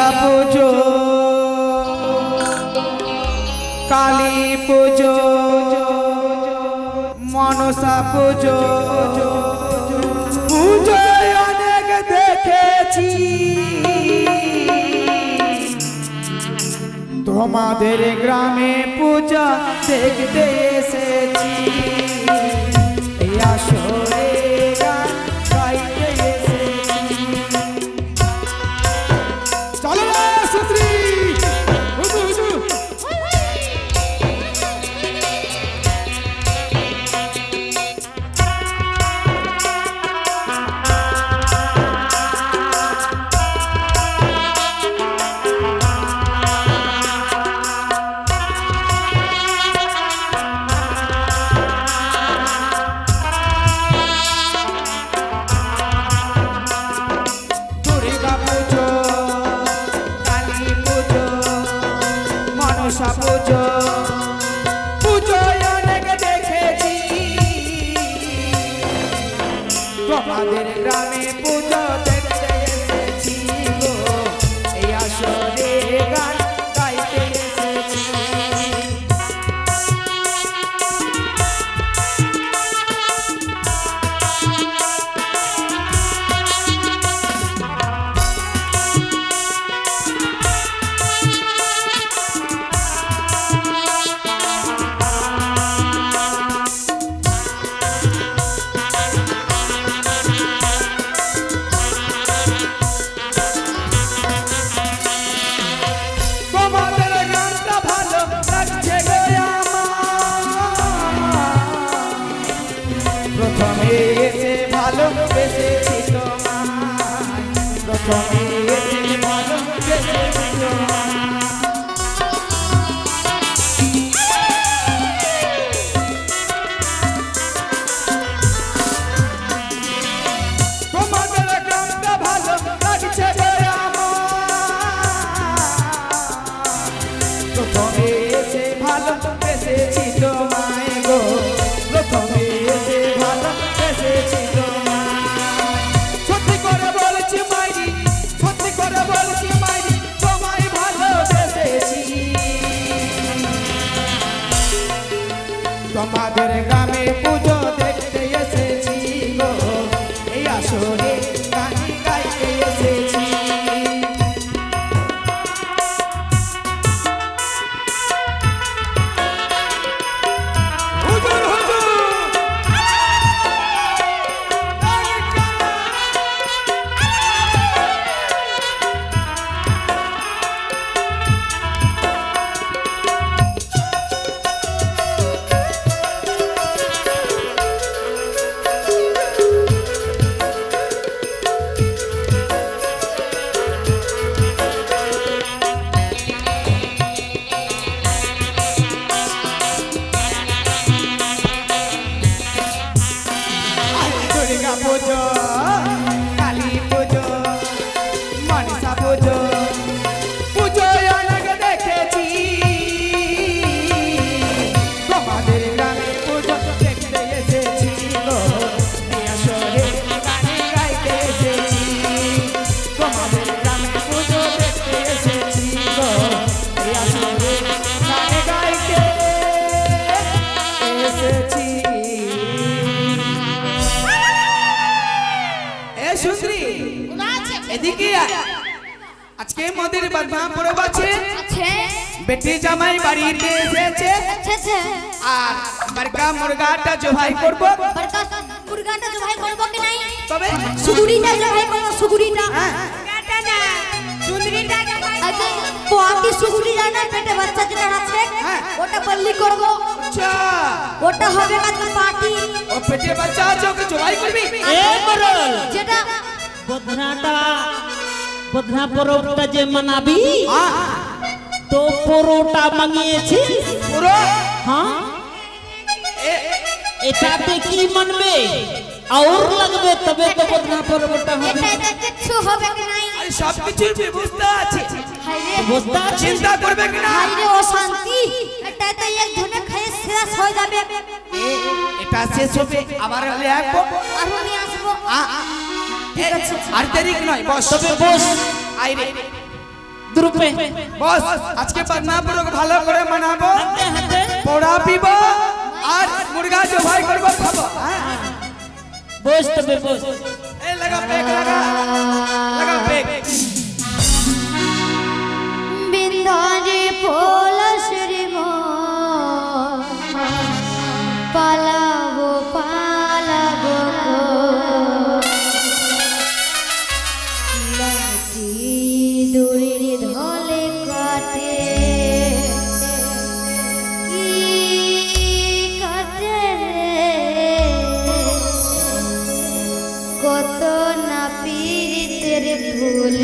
दुर्गा पूजो काली पूजो मनसा पूजो पूजो अनेक देखेছি তোমাদের গ্রামে পূজা দেখতে এসেছি এই আসরে গান গাইতে এসেছি চলো না সুশ্রী पूजो पूजो अनेक देखेছি তোমাদের গ্রামে পূজা দেখতে এসেছি গো এই আসরে গান গাইতে এসেছি তোমাদের গ্রামে পূজা দেখতে এসেছি গো এই আসরে গান গাইতে এসেছি पूजो काली पूजो मनसा पूजो पूजो अनेक देखेছি তোমাদের গ্রামে পূজা দেখতে এসেছি গো এই আসরে গান গাইতে এসেছি তোমাদের গ্রামে পূজা দেখতে এসেছি গো এই আসরে গান গাইতে এসেছি সুশ্রী এদিকে আজকে মদের বাজনা পড়ব আছে বেটি জামাই বাড়িতে এসেছে আর বড়কা মুরগাটা জবাই করব বড়কা মুরগাটা জবাই করব কি নাই তবে সুগুরিটা জবাই করব সুগুরিটা কাটা না সুগুরিটা জবাই আচ্ছা পোয়াটি সুগুরি জানা পেটে বাচ্চা যেটা আছে ওটা বল্লি করব আচ্ছা ওটা হবে আজকে পার্টি ও পেটে বাচ্চা আছে ওকে জবাই করবি এ করল যেটা বদনা পরোটা যে মানাবি তো পরোটা মাগিয়েছি পুরো হ্যাঁ এটাতে কি মানবে और লাগবে তবে তো বদনা পরোটা হবে এটা কিছু হবে কি নাই আরে সব কিছু ব্যবস্থা আছে হাইরে ব্যবস্থা চিন্তা করবে কি না হাইরে ও শান্তি এটা তো এক ধনে খাই শেষ হয়ে যাবে এটা শেষ হবে আবার হলে আসবো আর আমি আসবো ঠিক আছে আর দেরি নয় বস তবে বস আইরে দ্রুপে বস আজকে বদনাপুরক ভালো করে মানাবো হাতে হাতে পোড়া পিব আর মুরগা জবাই করব খাবো বস তবে বস এই লাগা পেক লাগা পেক বিন্ধারে পলাশরে মো পালাবো পালাবো গো লাঠি দড়ির ধলে কাটে কি কাটে রে কত না পীড়িতের ভুল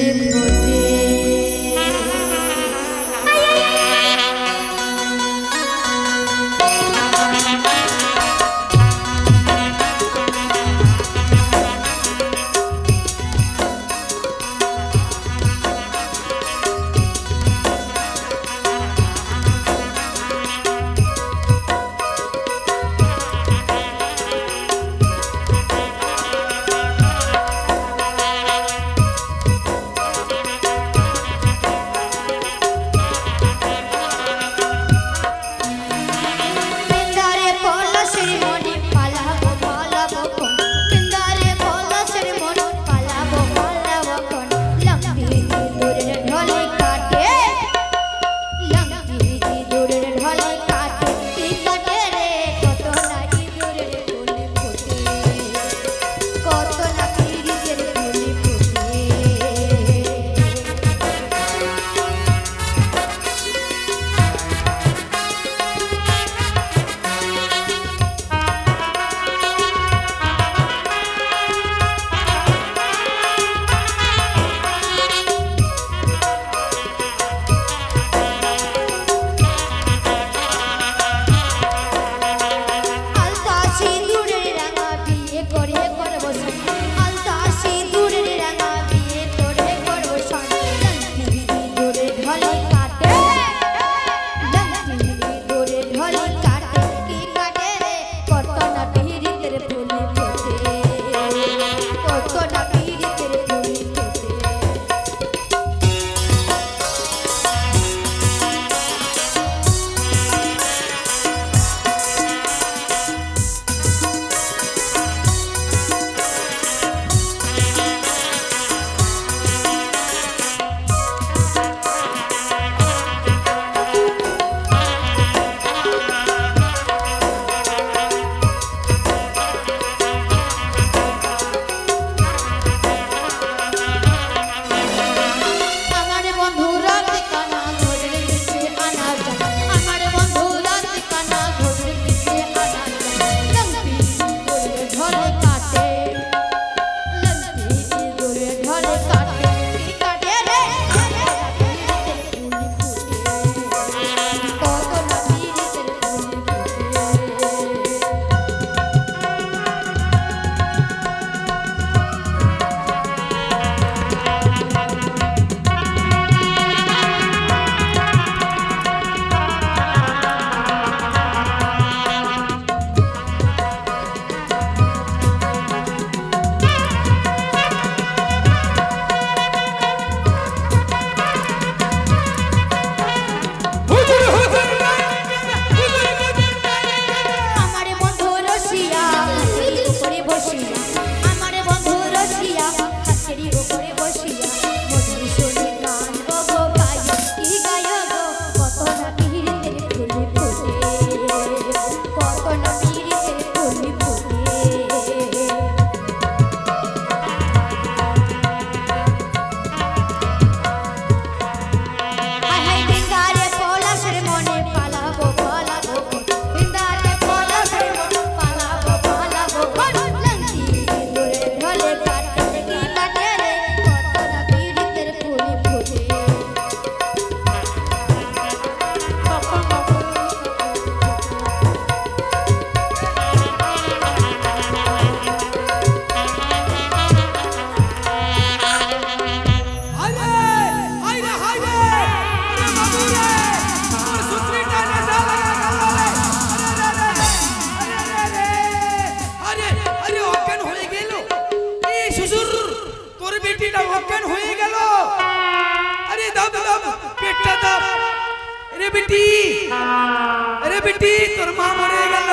আরে বেটি তোর মা মরে গেল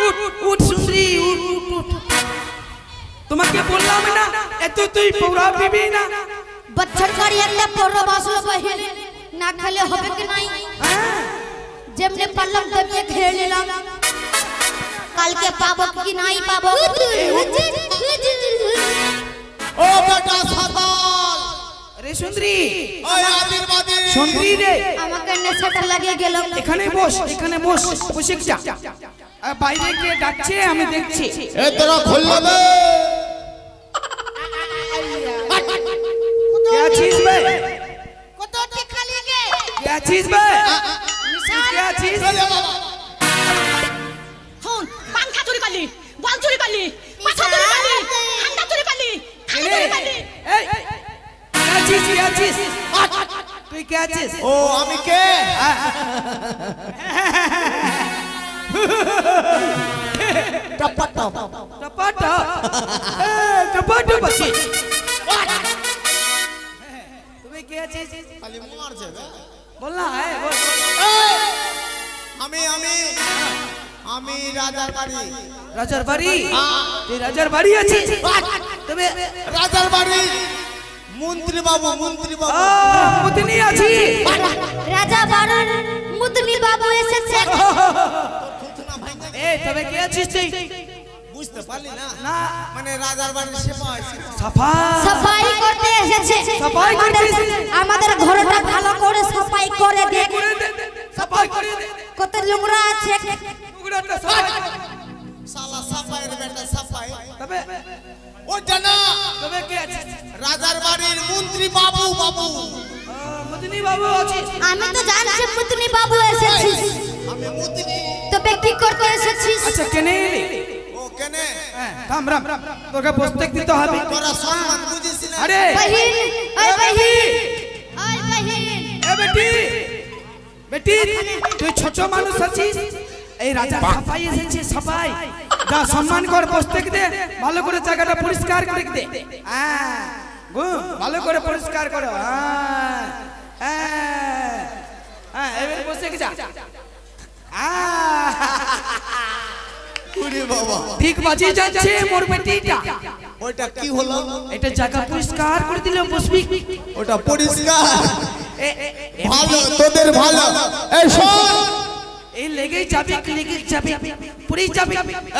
উঠ উঠ সুন্দরী উঠ উঠ তোমাকে বললাম না এত তুই পৌরা পিবি না बच्चर का একটা পরব আসলো বহিন না খেলে হবে কি নাই যেমনে পারলাম তেমনে খেয়ে নিলাম কালকে পাবো কি নাই পাবো ও বেটা সাতাল আরে সুন্দরী ওই আদিবাদী সুন্দরী রে আমাকে নেশাটা লাগিয়ে গেল এখানে বস বসে যা বাইরে গিয়ে ডাকছে আমি দেখছি এ তোরা খুললে দে क्या चीज बे কত টিকা লাগে क्या चीज बे क्या चीज ফোন পাংখা চুরি করলি বল চুরি করলি পাছা চুরি করলি ঠান্ডা চুরি করলি খালি চুরি করলি क्या चीज तू क्या चीज ও আমি কে टपटा टपटा बच्ची तुम्हें क्या चीज খালি মারছে বে बोलना है बोल আমি রাজার বাড়ি राजर बाड़ी ते राजर बाड़ी अच्छी तुम्हें রাজার বাড়ি মন্ত্রী বাবু मुतनी अच्छी রাজা বারণ মুদনি বাবু এসেছে ए तुम्हें क्या चीज चाहिए বুঝতে পারলি না ना মানে রাজার বাড়ির সেপাই सफा সাফাই করতে এসেছে সাফাই করতে এসেছে। আমাদের ঘরটা ভালো করে সাফাই করে দে सफाई करे दे কত নোংরা আছে उगड़ा तो सफाई শালা সাফাইয়ের বেটা সাফাই तबे ও জানা तबे क्या चीज রাজার বাড়ির মন্ত্রী বাবু मुतनी बाबू अच्छी আমি তো জানছি মুদনি বাবু এসেছিস আমি মন্ত্রী তবে কি করতে এসেছিস अच्छा केने ও কেনে राम राम তোকে বসতে দিতে হবে তোরা সম্মান বুঝিস না আরে বহিন ওই বহিন ওই বহিন এ বেটি তুই ছোট মানুষ আছিস এই রাজা সাফাই এসেছে সাফাই যা সম্মান কর বসতে দে ভালো করে জায়গাটা পরিষ্কার করে দে হ্যাঁ গো ভালো করে পরিষ্কার করো হ্যাঁ হ্যাঁ এবার বসে যা ওরে বাবা ঠিক বাজে যাচ্ছে মোর বেটিটা ওটা কি হলো এটা জায়গা পরিষ্কার করে দিলাম বসবি ওটা পরিষ্কার এ ভালো তোদের ভালো এই শোন এই লেগে যাবে পুরি যাবে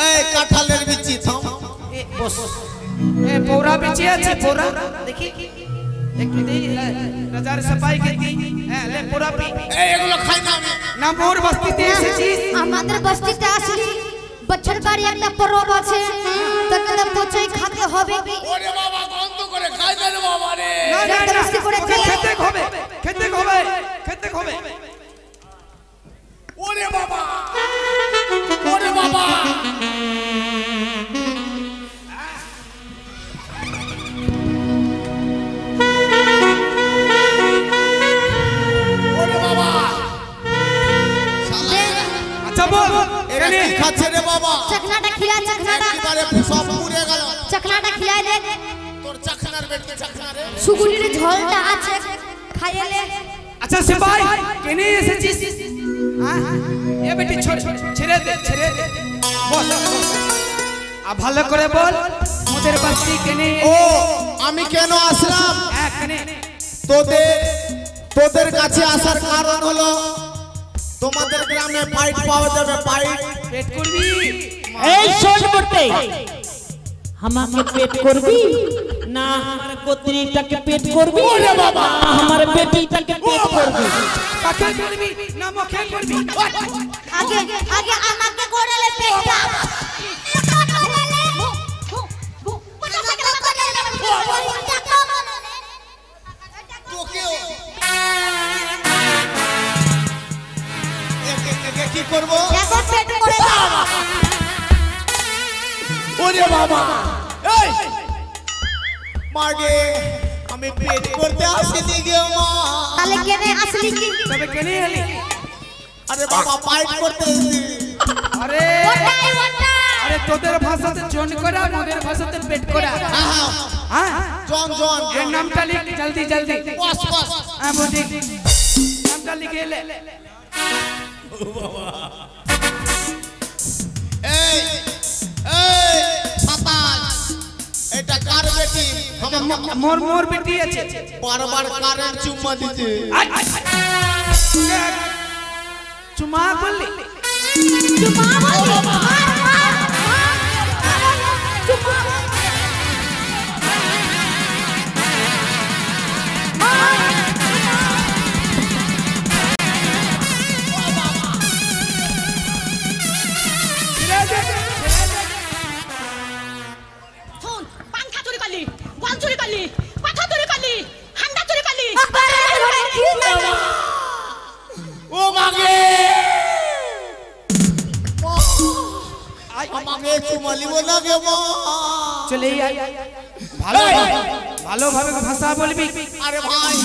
এই কাঁঠালের বিচি থাম এ বস এ পৌরা বেঁচে আছে পৌরা দেখি একটু দেই রাজার সাফাই কে দি হ্যাঁ লে পৌরা পি এই এগুলো খাই না আমি না মোর বস্তিতে এসেছিস আমাদের বস্তিতে আসলি বছর বাড়ি একটা পরব আছে তোকে তো পচই খেতে হবে কি ওরে বাবা গন্ধ করে খাই না রে বাবা রে না না না জবরদস্তি করে খেতে হবে ওরে বাবা ওরে বাবা ওরে বাবা শালা আচ্ছা বল এরা কি খাচ্ছে রে বাবা চখনাটা খিলা চখনাটা এবারে সব পুড়ে গেল চখনাটা খিলাই দে তোর চাখনার বেটে চাখনা রে সুগুলির ঝোলটা আছে খাইলে আচ্ছা সিপাই কেনে এসেছিস এ বেটি ছেড়ে দে বল আ ভালো করে বল মোদের বস্তি কেনে ও আমি কেন আসলাম কেনে তোদের কাছে আসার কারণ হলো তোমাদের গ্রামে পাইট পাওয়া যাবে পাইট পেট করবি এই শোন বটে আমাকে পেট করবি না আমার পত্নীটাকে পেট করবি ওরে বাবা আমার বেটিটাকে পেট করবি কাকে করবি না মুখে করবি আগে আমাকে করেলে পেটটা তোকেও একে কি করব দেখো পেট করে দাও ওরে বাবা এই মাগে আমি পেট করতে আসিনি গে মা তাহলে কেনে আসলি কি তবে কেনে এলি আরে বাবা পাইট করতে এসেছি আরে ওটাই আরে তোদের ভাষাতে জন করা মোদের ভাষাতে পেট করা হ্যাঁ জন এর নামটা লিখ জলদি বস হ্যাঁ বুঝি ले এটা কার বেটি मोर मोर बेटी আছে বারবার কারেন্ট চুম্মা দিতে চুমা বললি চুমা বললি চুমা শোন পাংখা চুরি করলি বল চুরি করলি পাথর চুরি করলি হান্ডা চুরি করলি ও মাগে আমাকে চুমালি বলা গে মা চলে আয় ভালো ভালোভাবে ভাষা বলবি আরে ভাই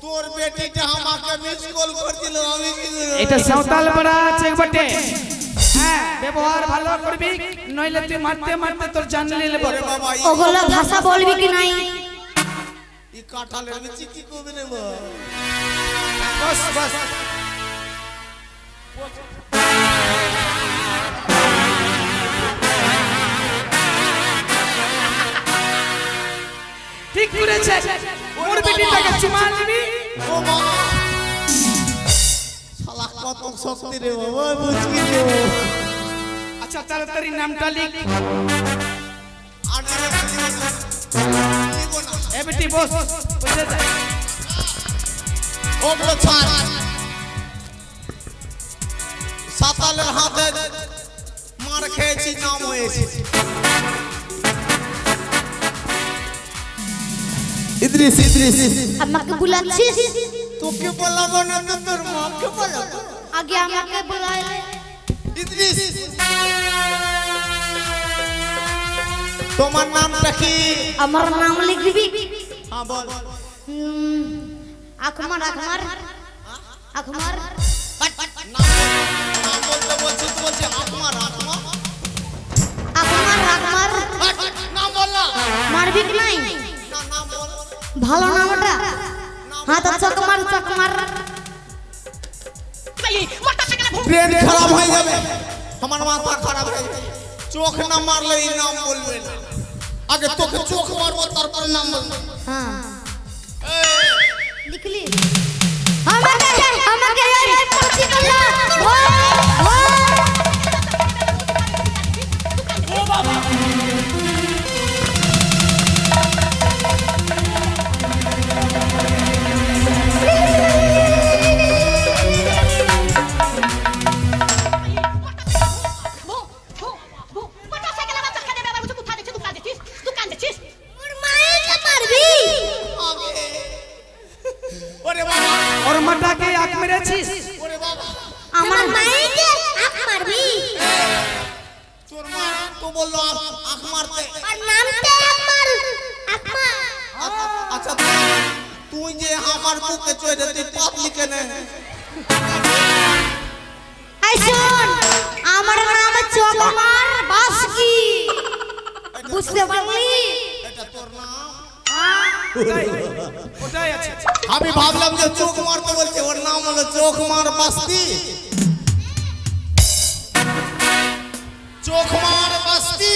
তোর বেটিটা আমাকে মিস কল করছিল আমি কি এটা সাঁওতাল বড়া আছে বটে হ্যাঁ ব্যবহার ভালো করবি নইলে তুই মারতে মারতে তোর জান নিয়ে নেব রে বাবা ওগুলা ভাষা বলবি কি নাই ই কাঁঠালের বিচি কি করবে রে মা বস বস ঠিক করেছে ওর বেটিটাকে চুমা দিবি ও মা শালা কত শক্তি রে বাবা বুঝকি রে আচ্ছা তাড়াতাড়ি নামটা লিখ আর লিখো না এ বেটি বস বসে যা ওগুলো ছাড় সাতালের হাতে মার খেয়েছি নাম হয়েছে ইদ্রিস আমাকে বুলাচ্ছিস তোকে বলাবো না তো তোর মাকে বলাবো আগে আমাকে বুলাইলে ইদ্রিস তোমার নামটা কি আমার নাম লিখবি হ্যাঁ বল আকমার আকমার আকমার নাম বলতে বলছি আকমার আকমার আকমার নাম বল না মারবি কি নাই নাম বল ভালো নামটা হ্যাঁ তো চকমার চকমার বলি মোটরসাইকেলে ভূত ব্রেন খারাপ হয়ে যাবে আমার মাথা খারাপ হয়ে যাবে চোখ না মারলে এই নাম বলবে না আগে তোকে চোখ মারবো তারপর নাম বলবো হ্যাঁ লিখলি আমাকে এই পড়ছি না ও বাবা মোটরসাইকেলে আমার চাকা দেবে বুঝু কোথা দেখছিস দোকান দেখছিস ওর মাইকে মারবি ওরে বাবা ওর মাটাকে আঁক মেরেছিস ওরে বাবা আমার মাইকে আক মারবি তোর মা তো বললো আখ মারতে আর নামটা আকমার আকমার আচ্ছা তুই যে আমার বুকে চড়ে তুই পাপ লিখে নে এই শোন আমার নাম চকমার বাসকি বুঝতে পারলি এটা তোর নাম ওটাই আছে আমি ভাবলাম যে চোখ মারতে বলছে ওর নাম হলো চোখ মার বাস্তি চোখ মার বাস্তি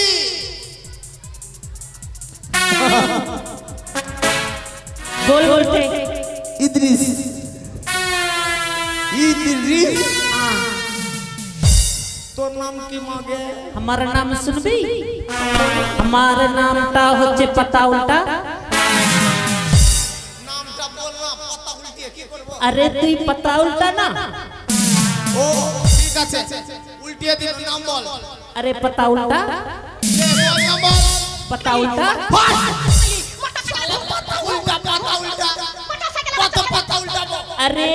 बोल बोलते ইদ্রিস তোর নাম কি মাগে हमारा नाम सुनबी हमारा नामटा হচ্ছে पता उल्टा নামটা বল না পাতা উল্টিয়ে কি করব अरे তুই पता उल्टा ना ও ঠিক আছে উল্টিয়ে দিন নাম বল अरे पता उल्टा নাম বল पता उल्टा পাতা উল্টা পাতা উল্টা বল अरे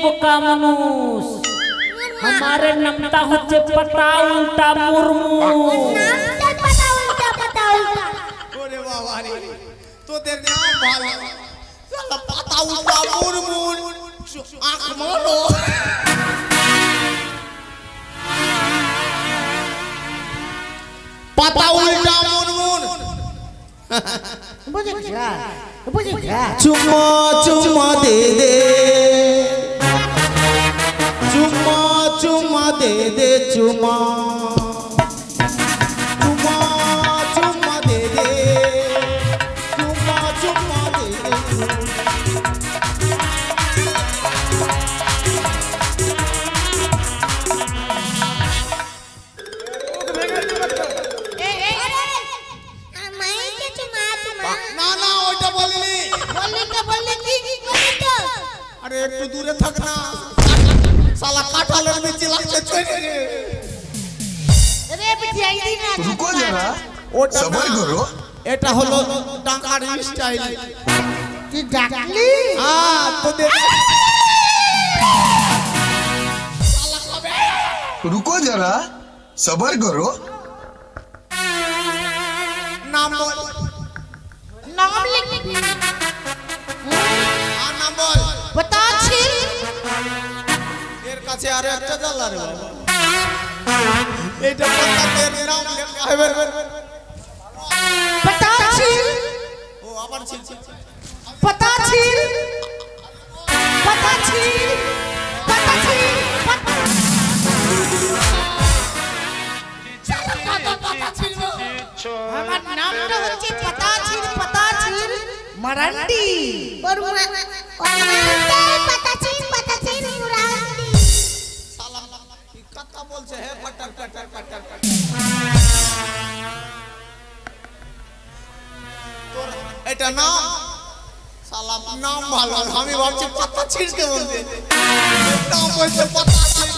बोका मनुष हमारे नामटा হচ্ছে पता उल्टा मुर्मू নামটা পাতা উল্টা ওরে বাবা রে তোদের নাম ভালো শালা পাতা উল্টা মুরমুর আখ মারো পাতা উল্টা মুরমুর চুম্মা চুম্মা দে দে चुमा चुमा चुमा दे दे चुमा चुमा दे दे ना ना ওইটা বলিনি বললে কি বলতো अरे একটু দূরে থাক না साला কাঁঠালের নিচে লাগছে চলে রে বিটিয়াই দিন না रुको जरा ওটা सबर करो এটা হলো ডাকার স্টাইল তুই ডাকলি তো দেখ रुको जरा सबर करो নাম বল নাম লিখ নাম বল बता छी এর কাছে আরে একটা জ্বালা রে বাবা এটা কথা এর নাম লেখা হবে बता छी ও আবার ছিল पता छी पता छी पता छी আমার নামটা হচ্ছে पता छी মারান্ডি पता छी मुरांडी साला কি কথা বলছে হে ফটার ফটার ফটার তোর এটা নাম साला नाम ভালো আমি ভাবছি পাতা ছিড়তে বলবে নাম বলছে পাতা ছিড়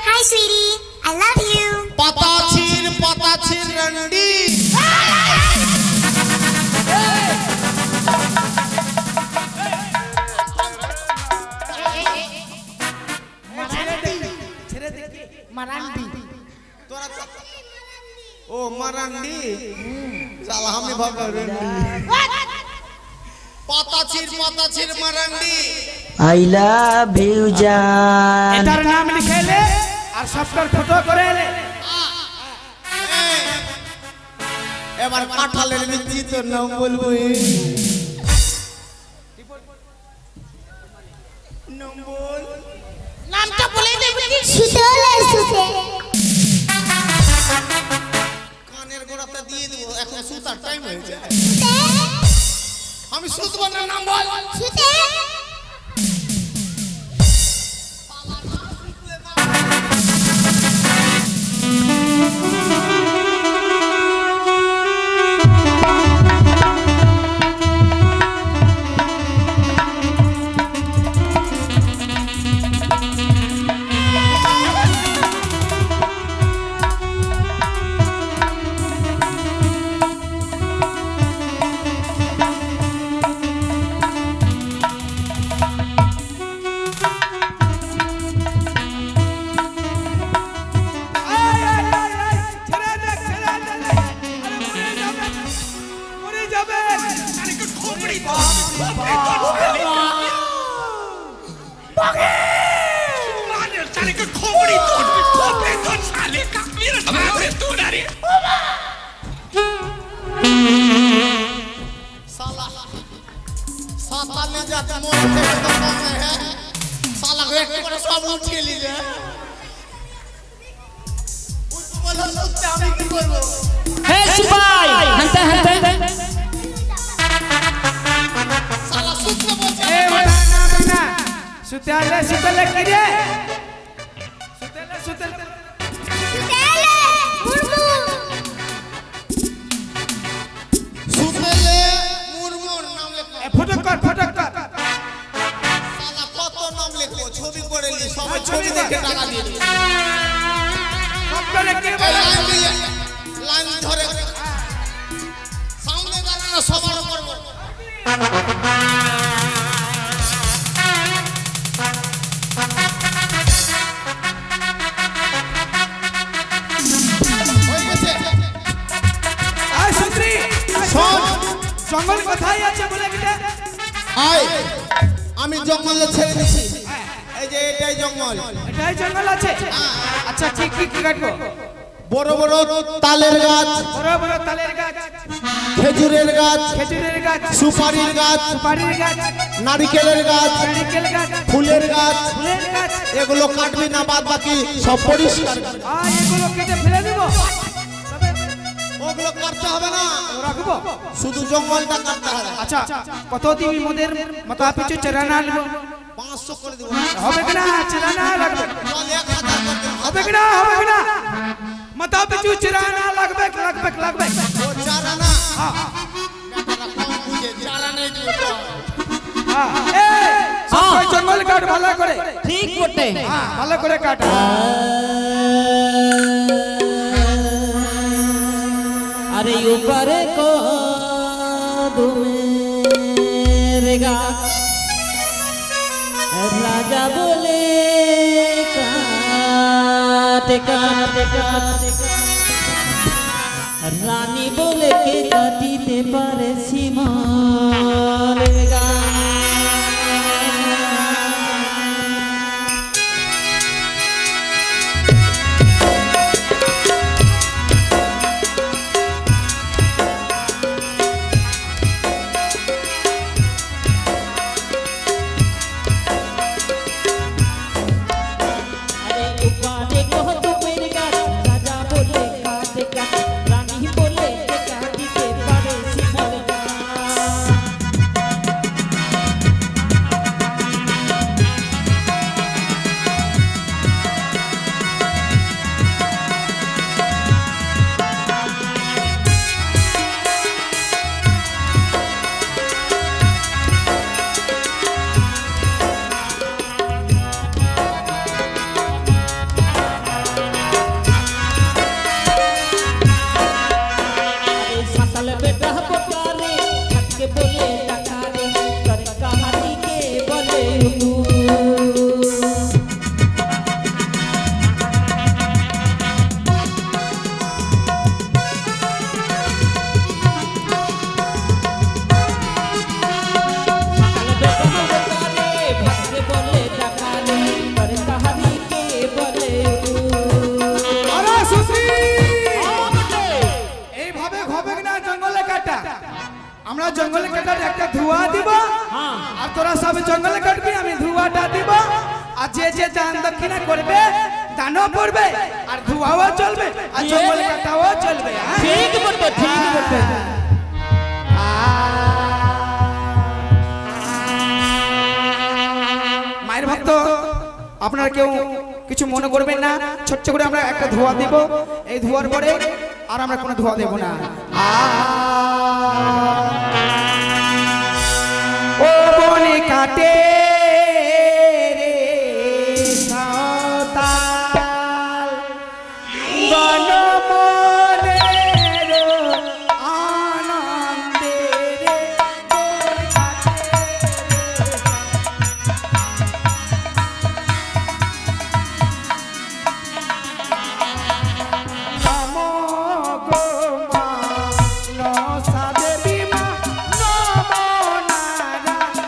हाय स्वीटी आई लव यू পাতা ছিড় রন্ডি মারান্ডি তোরা ও মারান্ডি साला আমি ভাবলাম রন্ডি পাতা ছিড় মারান্ডি आई लव यू जान এটার নাম লিখেলে আর সবটার ফটো করে এলে এবার কাঁঠালের নিচে তো নাম বলবো নাম বল নামটা বলে দেবে কি সুতলে সুতে কানের গোড়াতে দিয়ে দেবো এখন সুতার টাইম হয়েছে আমি সুতবো না নাম বল সুতে साला साला ले जाते मोर के दुकान में है साला एक पर सब उठ के लीजिए उस बोलो सुनते हम की बोलो हे सिपाही हंते साला सुनते बोलते ए बड़ा ना सुतले किरे सुतले सुतले मुरमुर नाम लिखो ফটো কর साला কত নাম লিখবো ছবি করে লি সবাই ছবি দেখে টাকা দিয়ে দিই সবটারে কে বলে লাইন ধরে সামনে দাঁড়ানো সবার করব আয় সুত্রি শোন জঙ্গল কোথায় আছে বলে কিরে আয় আমি জঙ্গলে ছেড়ে দিছি এই যে এটাই জঙ্গল এটাই জঙ্গল আছে আচ্ছা ঠিক কাটবো বড় বড় তালের গাছ, বড় বড় তালের গাছ, খেজুরের গাছ, খেজুরের গাছ, সুপারির গাছ, সুপারির গাছ, নারকেলের গাছ, নারকেল গাছ, ফুলের গাছ, ফুলের গাছ, এগুলো কাটবি না, বাদ বাকি সব পরিষ্কার করবি। আর এগুলো কেটে ফেলে দেব, ওগুলো কাটতে হবে না, রাখবো শুধু জঙ্গলটা কাটতে হবে। আচ্ছা কতদিন মোদের মাথা পিছু চারানা নেব? 500 করে দেব। হবে কিনা চারানা লাগবে? চল 1000 করে দেব। হবে কিনা হবে কিনা? মাথা পিছু চারানা লাগবে লাগবে লাগবে। ও চারা না, হ্যাঁ বেটারা কম বুঝে, চারা নেই দিও তো। হ্যাঁ এই সব জঙ্গল কাট ভালো করে, ঠিক বটে। হ্যাঁ ভালো করে কাট। अरे ऊपर को मेरेगा राजा बोले काट काट काट, रानी बोले के काटीते पारे सीमालेगा। আমরা জঙ্গলে কাটার একটা ধোঁয়া দিব, আর তোরা সব জঙ্গলে কাটবি, আমি ধোঁয়াটা দিব। আর যে যে দান দক্ষিণা করবে দানও পড়বে, আর ধোঁয়াও চলবে, আর জঙ্গলে কাটাও চলবে। ঠিক বটে ঠিক বটে। মায়ের ভক্ত আপনারা কেউ কিছু মনে করবেন না, ছোট্ট করে আমরা একটা ধোঁয়া দিব। এই ধোঁয়ার পরে আর আমরা কোনো ধোঁয়া দেব না। ও বনে কাটে রে সাঁওতাল, বনমনের আনন্দে রে বনে কাটে নমো গো মা নসা দেবী মা, নমো নারায়ণী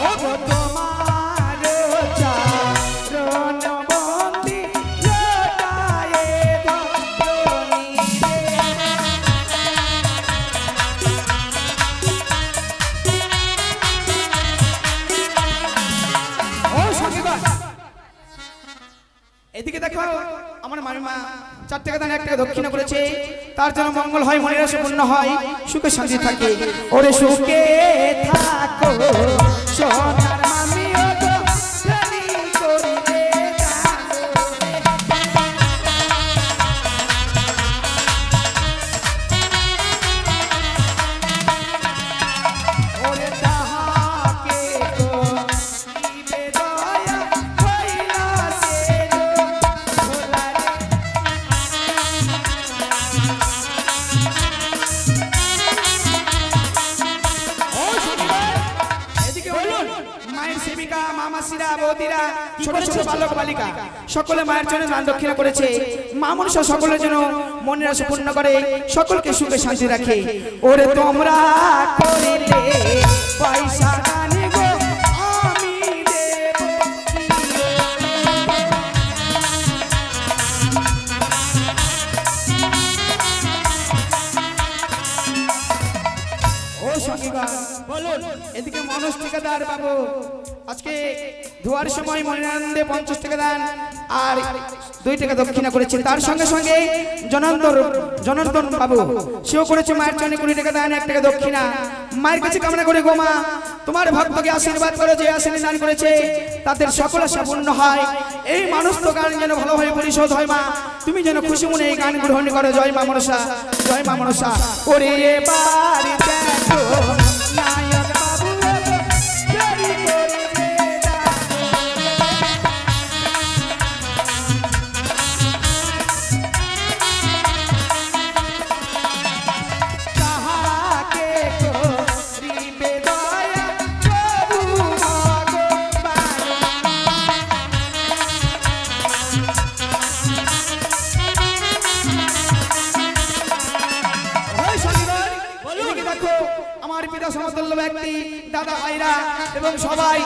ও গো তোমার চরণ বন্দি লটায়ে ধরণী ও সখীগণ, এদিকে দেখো আমার মামিমা 4 টাকা দান 1 টাকা দক্ষিণা করেছে। তার জন্য মঙ্গল হয়, মনের আশা পূর্ণ হয়, সুখে শান্তি থাকে। ওরে সুখে থাকো সোনার মামি, ও গো প্রেমী করিলে ওরে তাহাকে গো দিবে দয়া হইলা সে ভোলা রে। ও সখীগণ, এদিকে বলুন বৌদিরা ছোট ছোট বালক বালিকা সকলে মায়ের জন্য দান দক্ষিণা করেছে। মা মনসা সকলের জন্য মনের আশা পূর্ণ করে সকলকে সুখে শান্তি রাখে। ওরে তোমরা করিলে পয়সা দান গো আমি দেব ও সঙ্গীগণ বলুন। এদিকে মনোজ ঠিকাদার বাবু আজকে ধোয়ার সময় মনের আনন্দে 50 টাকা দান আর 2 টাকা দক্ষিণা করেছে। তার সঙ্গে সঙ্গে জনার্দন বাবু সেও করেছে মায়ের জন্য 20 টাকা দান 1 টাকা দক্ষিণা। মায়ের কাছে কামনা করে গো মা তোমার ভক্তকে আশীর্বাদ করো, যে আশীর্বাদ দান করেছে তাদের সকল আশা পূর্ণ হয়। এই মানুষ তো গান যেন ভালোভাবে পরিশোধ হয় মা, তুমি যেন খুশি মনে এই গান গ্রহণ করো। জয় মা মনসা, জয় মা মনসা। ওরে এবার দেখো নায়ক বাবু দেরি করবে না। তাহাকে করিবে দয়া প্রভু ভগবান। এদিকে দেখো আমার পিতা সমতুল্য ব্যক্তি দাদা ভাইরা এবং সবাই